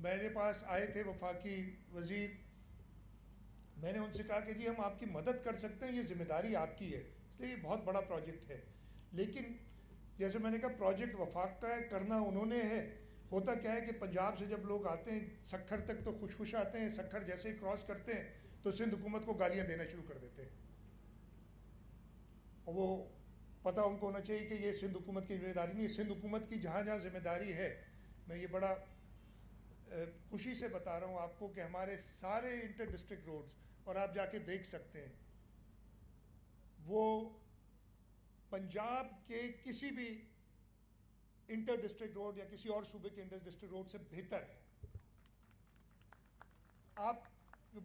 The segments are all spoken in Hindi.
मेरे पास आए थे वफाकी वज़ीर। मैंने उनसे कहा कि जी हम आपकी मदद कर सकते हैं, ये ज़िम्मेदारी आपकी है, इसलिए ये बहुत बड़ा प्रोजेक्ट है। लेकिन जैसे मैंने कहा प्रोजेक्ट वफाक का है, करना उन्होंने है। होता क्या है कि पंजाब से जब लोग आते हैं सक्खर तक तो खुश खुश आते हैं, सक्खर जैसे ही क्रॉस करते हैं तो सिंध हुकूमत को गालियाँ देना शुरू कर देते हैं। और वो पता उनको होना चाहिए कि ये सिंध हुकूमत की जिम्मेदारी नहीं, सिंध हुकूमत की जहाँ जहाँ जिम्मेदारी है। मैं ये बड़ा खुशी से बता रहा हूँ आपको कि हमारे सारे इंटर डिस्ट्रिक्ट रोड्स, और आप जाके देख सकते हैं, वो पंजाब के किसी भी इंटर डिस्ट्रिक्ट रोड या किसी और सूबे के इंटर डिस्ट्रिक्ट रोड से बेहतर है। आप जो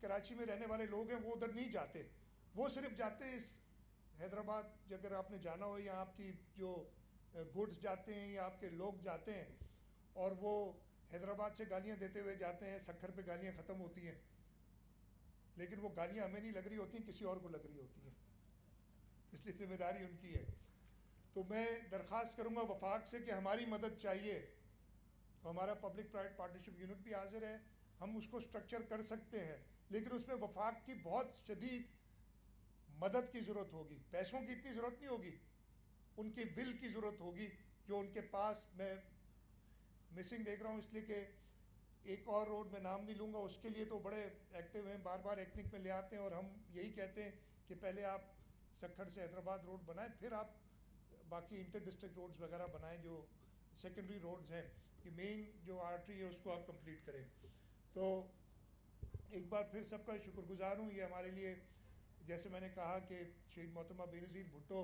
कराची में रहने वाले लोग हैं वो उधर नहीं जाते, वो सिर्फ जाते हैं इस हैदराबाद, अगर आपने जाना हो, या आपकी जो गुड्स जाते हैं या आपके लोग जाते हैं, और वो हैदराबाद से गालियाँ देते हुए जाते हैं, सक्खर पे गालियाँ ख़त्म होती हैं, लेकिन वो गालियाँ हमें नहीं लग रही होती, किसी और को लग रही होती हैं, इसलिए जिम्मेदारी उनकी है। तो मैं दरख्वास्त करूँगा वफाक से कि हमारी मदद चाहिए, तो हमारा पब्लिक प्राइवेट पार्टनरशिप यूनिट भी हाजिर है, हम उसको स्ट्रक्चर कर सकते हैं, लेकिन उसमें वफाक की बहुत शदीद मदद की ज़रूरत होगी। पैसों की इतनी ज़रूरत नहीं होगी, उनकी विल की ज़रूरत होगी जो उनके पास मैं मिसिंग देख रहा हूँ। इसलिए कि एक और रोड, मैं नाम नहीं लूँगा, उसके लिए तो बड़े एक्टिव हैं, बार बार एक्निक में ले आते हैं, और हम यही कहते हैं कि पहले आप सक्खर से हैदराबाद रोड बनाएं, फिर आप बाकी इंटर डिस्ट्रिक्ट रोड्स वगैरह बनाएं जो सेकेंडरी रोड्स हैं, कि मेन जो आर्टरी है उसको आप कंप्लीट करें। तो एक बार फिर सबका शुक्रगुजार हूँ। ये हमारे लिए, जैसे मैंने कहा कि शहीद मोहतरमा बेनज़ीर भुट्टो